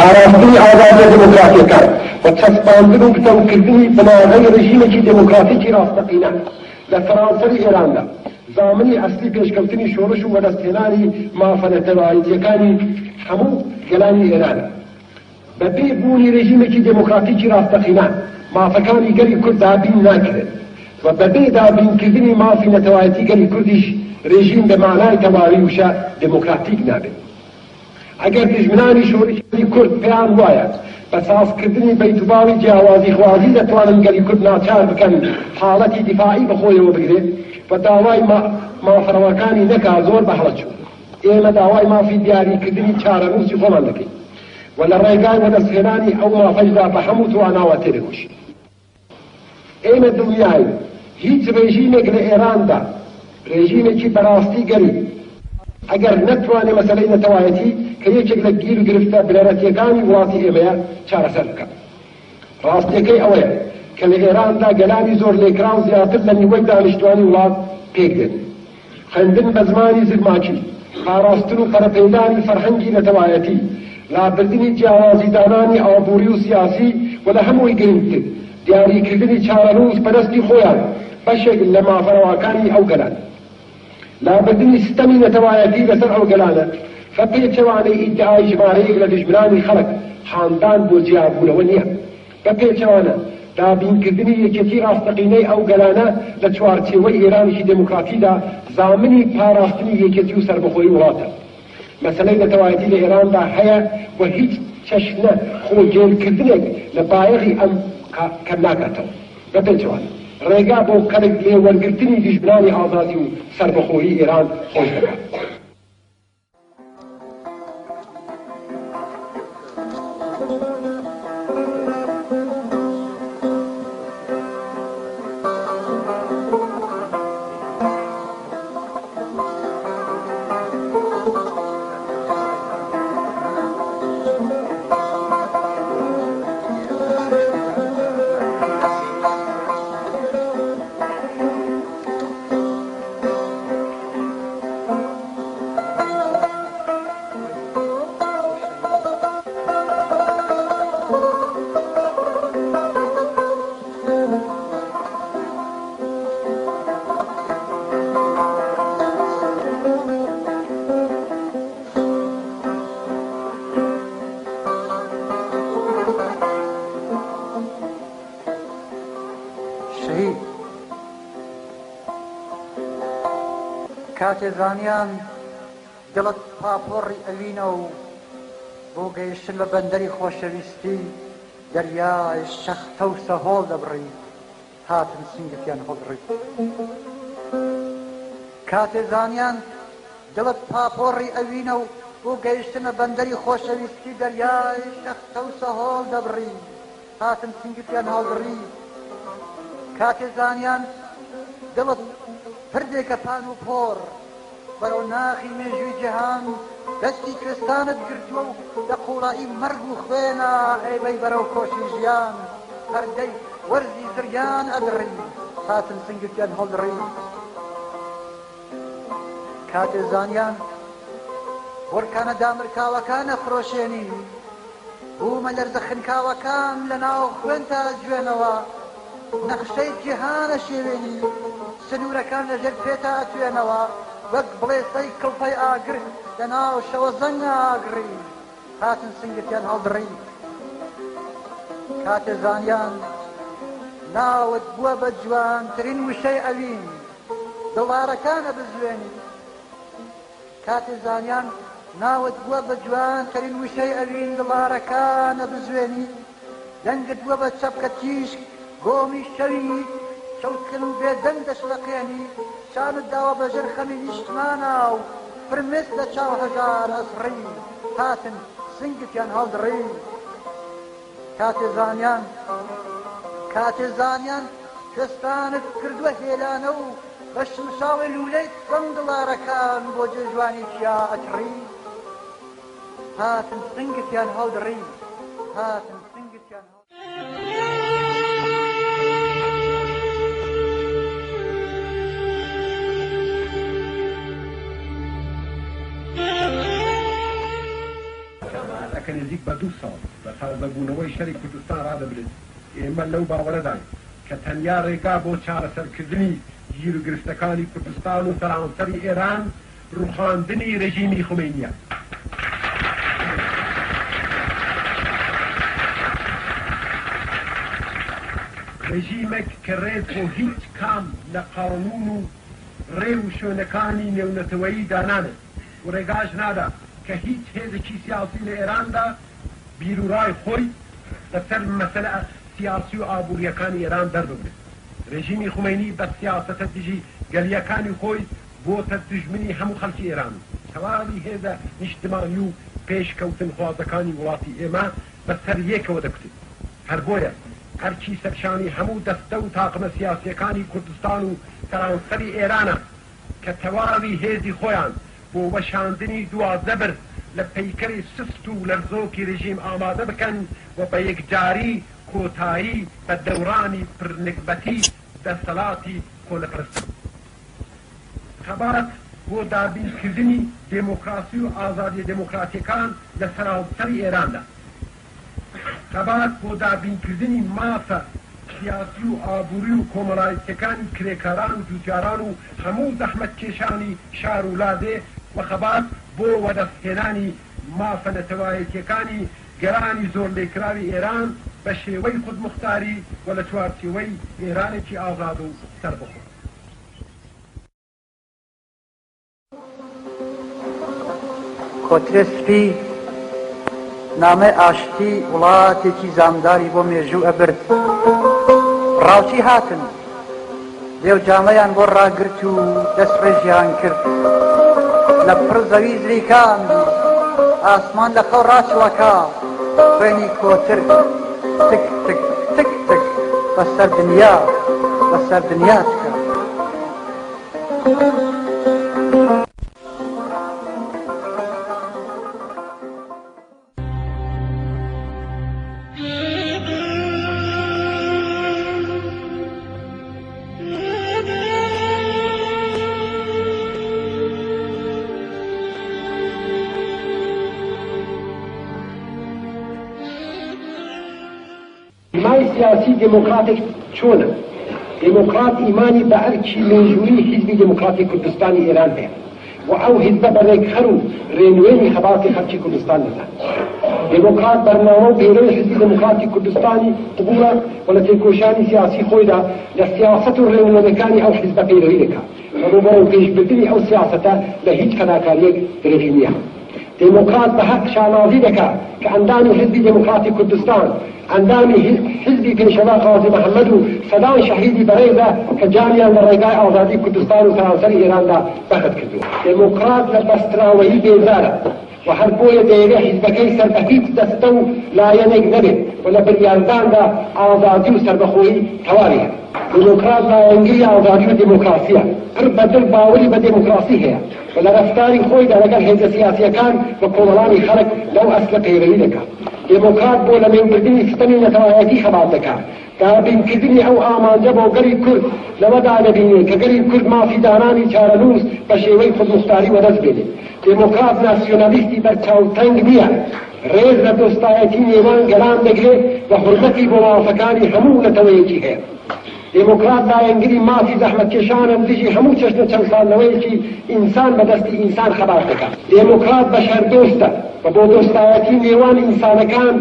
پاراستنی ئازادیە دموکراتیەکان بە چەسپاندن و پتەوکردنی بناغەی ڕژیمێکی دموکراتیکی ڕاستەقینە لە فەرانسەی ئێراندا زامنی ئەسلی پێشکەوتنی شۆڕش و وەدەستهێنانی مافەنەتەوایەتیەکانی هەموو گەلانی ئێرانە. بەپێ بوونی ڕژیمێکی دموکراتیکی ڕاستەقینە مافەکانی گەلی کورد دابین ناکرێت و بەبێ دابینکردنی مافی نەتەوایەتی گەلی کوردیش رژیم به معنای تمامی وشا دموکراتیک نابێت. ئەگەر دژمنانی شۆڕشی کورد پێیان وایە بە سازکردنی بەیتوباڵی جیاوازی خوازی دەتوانن گەلی کورد ناچار بکەن حاڵەتی دیفاعی بەخۆیەوە بگرێت و داوای مافەڕەوەکانی نەکا زۆر بەهەڵەچوو. ئێمە داوای مافی دیاریکردنی چارەنووسی خۆمان دەکەین و لە ڕێگای وەدەستهێنانی ئەو مافەشدا بە هەموو تواناوە تێدەکوشین. ئێمە دڵنیاین هیچ ڕێژیمێک لە ئێراندا رژیمێکی بەڕاستی گەری ئەگەر نەتوانێت مەسەلەی نەتەوایەتی کە یەکێک لە گیر و گرفتە بنەرەتیەکانی وڵاتی ئێمەیە چارەسەر بکات. ڕاستیەکەی ئەوەیە کە لە ئێراندا گەلانی زۆر لێکراو زیاتر لە نیوەی دانیشتوانی وڵات پێک دێن. خوێندن بە زمانی زگماکی، پاراستن و پەرەپەیدانی فەرهەنگی نەتەوایەتی، لابردنی جیاوازی دانانی ئابووری و سیاسی و لە هەمووی گرنگتر دیاریکردنی چارەنووس بەدەستی خۆیان بەشێک لە مافەرەوەکانی ئەو گەلان. لابردنی سیستەمی نەتەوایەتی لەسەر ئەو گەلانە بە پێچەوانەی ئیدعای ژمارەیەک لە دژمنانی خەڵک حاندان بۆ جیابوونەوە نییە. بە پێچەوانە دابینکردنی یەکێتی ڕاستەقینەی ئەو گەلانە لە چوارچێوەی ئێرانیشی دموکراتیدا زامنی پاراستنی یەکێتی و سەربەخۆیی وڵاتە. مەسەلەی نەتەوایەتی لە ئێراندا هەیە و هیچ چەشنە خۆگێرکردنێک لە بایەغی ئەم کەم ناکاتەوە. بە پێچەوانە ڕێگا بۆ کەرێک لێوەرگرتنی دژمنانی ئازادی و سەربەخۆیی ئێران خۆش دەکات. کاتێزانیان دڵت پاپۆڕی ئەوینە و بۆ گەیشتن بە بەندەری خۆشەویستی دەریای شەختە و سەهۆڵ دەبڕی هاتن سنگتیان هەڵدڕی. کاتێزانیان دڵت پاپۆڕی ئەوینە و بۆ گەیشتن بە بەندەری خۆشەویستی دەریای شەختە و سەهۆڵ دەبڕی هاتن سنگتیان هەڵدڕی. کاتێزانیان دڵت پردێکە پان و پۆڕ بەرەو ناخی مێژووی جیهان دەستی کوێستانت گرتووە و لە قوڵایی مەرگ و خوێنە ئەیبەی بەرەو کۆشی ژیان پەردەی وەرزی زریان ئەدڕی هاتن سنگتیان هەڵدڕی. کاتێزانیان بۆرکانە دامرکاوەکانە فرۆشێنی بوومە لەرزە خنکاوەکان لە ناو خوێن تا جوێنەوە نەخشەی جیهانە شێوێنی سنوورەکان لەژێر پێتا ئەتوێنەوە وەک بڵێسەی کڵپەی ئاگر لە ناو شەوە زەنگ ئاگری هاتن سنگتیان هەڵدڕی. کاتێزانیان ناوت بووە بە جوانترین وشەی ئەوین دڵارەکانە بزوێنی. کاتێزانیان ناوت بووە بە جوانترین وشەی ئەوین دڵارەکانە بزوێنی. دەنگت بووە بە چەپکە تیشک گۆمی شەوی شەوتکن و بێدەنگ دەشلەقێنی شانت داوە بەژێر خەمی نیشتمانە و فرمێست لە چاو هەژار ئەسڕی هاتن سنگتیان هەڵدڕی. کاتێزانیان کوێستانت کردووە هێلانە و بە شمشاوی لولەی فەم دڵارەکان بۆ جێژوانی چیا ئەتڕی هاتن سنگتیان هەڵدڕی هاتن سنگتیان کە نزیک بە 2 ساڵ بە تازەبوونەوەی شەری کوردستان ڕادەبرێت ئێمە لەو باوەڕەداین کە تەنیا ڕێگا بۆ چارەسەرکردنی گیر و گرفتەکانی کوردستان و سەرانسەری ئێران ڕوخاندنی ڕێژیمی خومینیە. ڕێژیمێک کە ڕێز بۆ هیچ کام لە قانون و ڕێ و شوێنەکانی نێونەتەوەیی دانانێت و ڕێگاش نادا کە هیچ هێزێکی سیاسی لە ئێراندا بیرروڕای خۆی لەسەر مەسەلە سیاسی و ئابوووریەکانی ئێران دەرببرێت. ڕێژیمی خومینی بە سیاسەتە دژی گەلیەکانی خۆی بۆتە دژمنی هەموو خەڵکی ئێران و تەواوی هێزە نیشتمانی و پێشکەوتن خوازەکانی وڵاتی ئێمە بەسەر یەکەوە دەکوتێت. هەر بۆیە هەرچی سەرشانی هەموو دەستە و تاقمە سیاسیەکانی کوردستان و سەرانسەری ئێرانە کە تەواوی هێزی خۆیان بۆ وەشاندنی دوازدەبر لە پەیکەری سست و لەرزۆکی ڕێژیم ئامادە بکەن و بە یەکجاری کۆتایی بە دەورانی پرنکبەتی دەسەڵاتی کۆلەپەرستن. خەبات بۆ دابینکردنی دێمۆکراسی و ئازادی دێمۆکراتیەکان لە سەرانسەری ئێراندا. خەبات بۆ دابینکردنی مافە سیاسی و ئابووری و کۆمەڵایەتیەکانی کرێکاران و جوتیاران و هەموو زەحمەتکێشانی شار و لادێ و خەبات بۆ وەدەستهێنانی مافە نەتەوایەتیەکانی گەرانی زۆر لێکراوی ئێران بە شێوەی خودمختاری و لە چوارچێوەی ئێرانێکی ئازاد و سەربەخۆ. کۆترێ سپی نامە ئاشتی وڵاتێکی زامداری بۆ مێژوو ئەبرد. ڕاوچی هاتن دێو جامەیان بۆ ڕاگرت و دەست ڕێژیان کرد لە پڕ زەوی زریکان ئاسمان لە خەو ڕاچڵەکە خوێنی کۆتر تک تک تک تک بەسەر دنیا چکە. سیاسی دموکراتێک چۆنە؟ دموکرات ئیمانی بە ئەرکی مێژووی حیزبی دموکراتی کوردستانی ئێران هەیە و ئەو حیزبە بە ڕێکخەر و ڕێنوێنی خەباتی خەڵکی کوردستان دەدات. دموکرات بەرنامە و پەیرۆی حیزبی دموکراتی کوردستانی قبوڵە و لە تێکۆشانی سیاسی خۆیدا لە سیاسەت و ڕێنوێنەکانی ئەو حیزبە پەیرۆی دەکات و بۆ پێشبردننی ئەو سیاسەتە لە هیچ خەداکاریەک درێژی نییە. دموکرات بە حەق شانازی دەکات کە ئەندامی حیزبی دموکراتی کوردستان ئەندامی حیزبی پێشەوا قازی محەممەد و سەدان شەهیدی بەڕێدا کە جامیان لە ڕێگای ئازادی کوردستان و سەرانسەری ئێراندا بەخت کردووە. دموکرات لە بەستراوەیی بێزارە و هەر بۆیە دەیەوێت حیزبەکەی سەر بە هیچ دەستە و لایەنێک نەبێت و لە بریارداندا ئازادی و سەربەخۆیی تەواوی هەیە. دموکرات لایەنگەی ئازادی و دموکراسیە، پڕ بەدڵ باوەری بە دموکراسی هەیە و لە ڕەفتاری خۆیدا لەگەڵ هێزە سیاسیەکان و کۆمەڵانی خەڵک لەو ئەسلە پەیڕەوی دەکات. دموکرات بۆ لە مێنبردنی ستەمی نەتەوایەتی خەبات دەکات. دابینکردنی ئەو ئامانجە بۆ گەری کورد لەوەدا دەبینێت کە گەری کورد مافی دانانی چارەنووس بە شێوەی خودمختاری وەدەست بێنێت. دموکرات ناسیۆنالیستی بەرچاوتەنگ نییە، ڕێز لە دۆستایەتی نێوان گەران دەگرێت و حورمەتی بۆ مافەکانی هەموو نەتەوەیەکی هەیە. دموکرات لایەنگری مافی زەحمەتکێشانە دژی هەموو چەشنە چەند ساڵەوەیەکی ئینسان بەدەستی ئینسان خەبات دەکات. دموکرات بەشەردۆستە و بۆ دۆستایەتی نێوان ئینسانەکان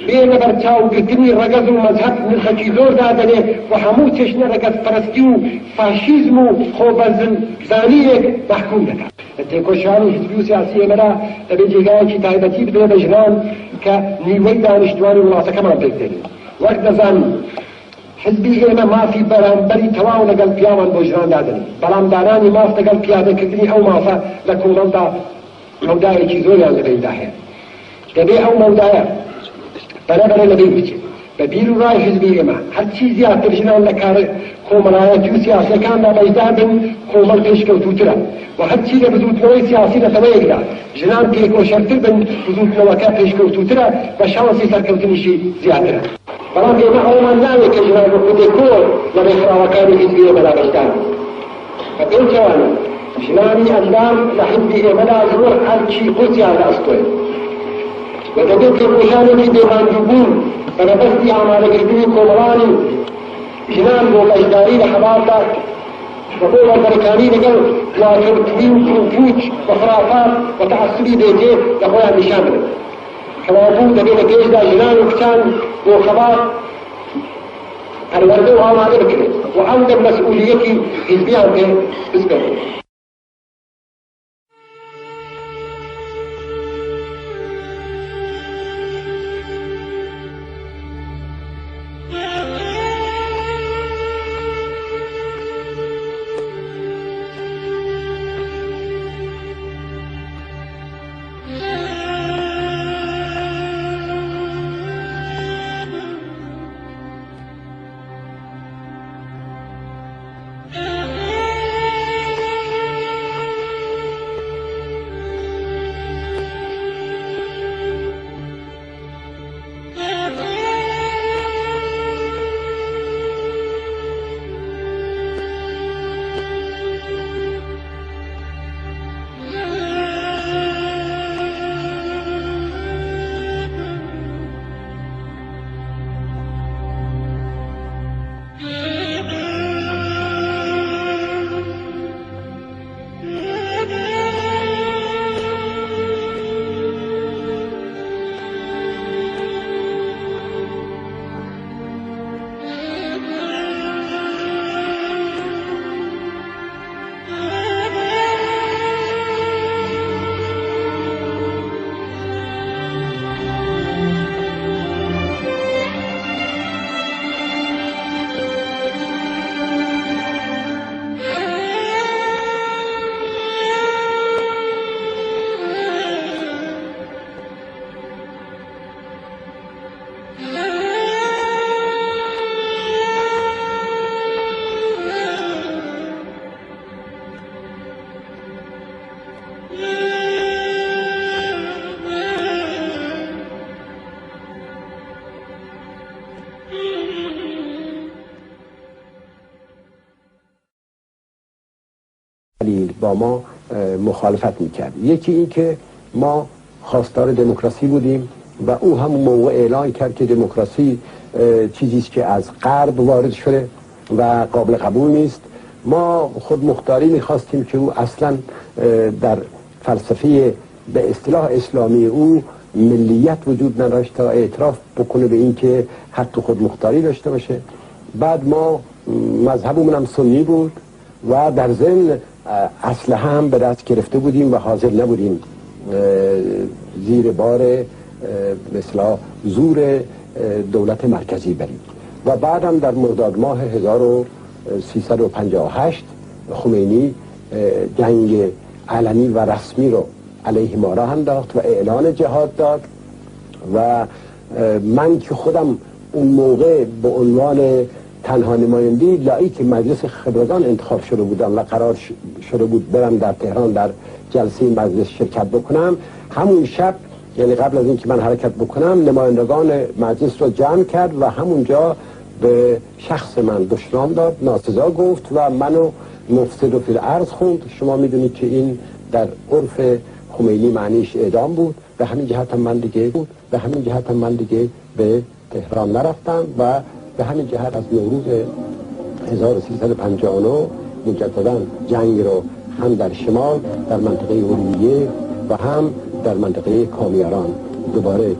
بێ لە بەرچاوگرتنی ڕەگەز و مەزهەب نرخەکی زۆر دادەنێت و هەموو چەشنە ڕەگەزپەرستی و فاشیزم و خۆبەرزنزانیەک مەحکوم دەکات. لە تێکۆشانی حیزبی و سیاسی ئێمەدا دەبێت جێگایەکی تایبەتی بدرێ بە ژنان کە نیوەی دانیشتوانی وڵاتەکەمان پێ بدەنێت. وەک دەزانین حزبی ئێمە مافی بەرامبەری تەواو لەگەڵ پیاوان بۆ ژنان دادنێت، بەڵام دانانی ماف لەگەڵ پیادەکردنی ئەو مافە لە کۆمەڵدا مەودایەکی زۆریان لەبێدا هەیە. دەبێت ئەو مەودایە بەرەبەرە لەبێ بچێت. بە بیر و ڕای حزبی ئێمە هەرچی زیاتر ژنان لە کار کۆمەڵایەتی و سیاسەکاندا بەیدا بن کۆمەڵ پێشکەوتووترە و هەرچی لە بزوتنەوەی سیاسی لەتەوەیەکدا ژنان پێکۆشەرتر بن بزوتنەوەکە پێشکەوتووترە بە شانسی سەرکەوتنیشی زیاترە. بەڵام ئێمە ئەومان ناوێت کە ژنان بە خودێکۆ لە ڕێکخراوەکانی حزبی ئێمەدا بەشدار بن. بە پێنجەوانە ژنانی ئەندام لە حزبی ئێمەدا زۆر هەرچی خۆیان لە ئەستۆیە. و دەبێت کە ڕۆژانێکی بێمانجوبوون بەدەبەستی ئامادەکردنی کۆمەڵانی ژنان بۆ بەشداری لە حەباسات و بۆ وەربەرەکانی لەگەڵ واکردنی و پوچ و خرافات و تەعەسوبی بێجێ لە خۆیان نیشان بدەن. کەوابوو دەبێت لە پێشدا ژنان و کچان بۆ خەبات پەروەردە و ئامادە بکرێت و ئەم دەب مەسئولیەتی حیزبیان پێ بسپێرێت. با ما مخالفت میکرد. یکی این که ما خواستار دموکراسی بودیم و او همون موقع اعلان کرد که دموکراسی چیزی است که از غرب وارد شده و قابل قبول نیست. ما خود مختاری میخواستیم که او اصلا در فلسفه به اصطلاح اسلامی او ملیت وجود نداشت تا اعتراف بکنه به این که حق خود مختاری داشته باشه. بعد ما مذهبمون هم سنی بود و در ضمن اسلحه هم به دست گرفته بودیم و حاضر نبودیم زیر بار مثلا زور دولت مرکزی بریم. و بعد هم در مرداد ماه 1358 خمینی جنگ علنی و رسمی رو علیه ما راه انداخت و اعلان جهاد داد و من که خودم اون موقع به عنوان تنها نماینده لایق مجلس خبرگان انتخاب شده بودم و قرار شده بود برم در تهران در جلسه مجلس شرکت بکنم، همون شب یعنی قبل از اینکه من حرکت بکنم نمایندگان مجلس رو جمع کرد و همونجا به شخص من دشنام داد، ناسزا گفت و منو مفسد و فی الارض خوند. شما میدونید که این در عرف خمینی معنیش اعدام بود. به همین جهت هم من دیگه به تهران نرفتم و به همین جهت از نوروز 1359 مجددا جنگ رو هم در شمال در منطقه ارومیه و هم در منطقه کامیاران دوباره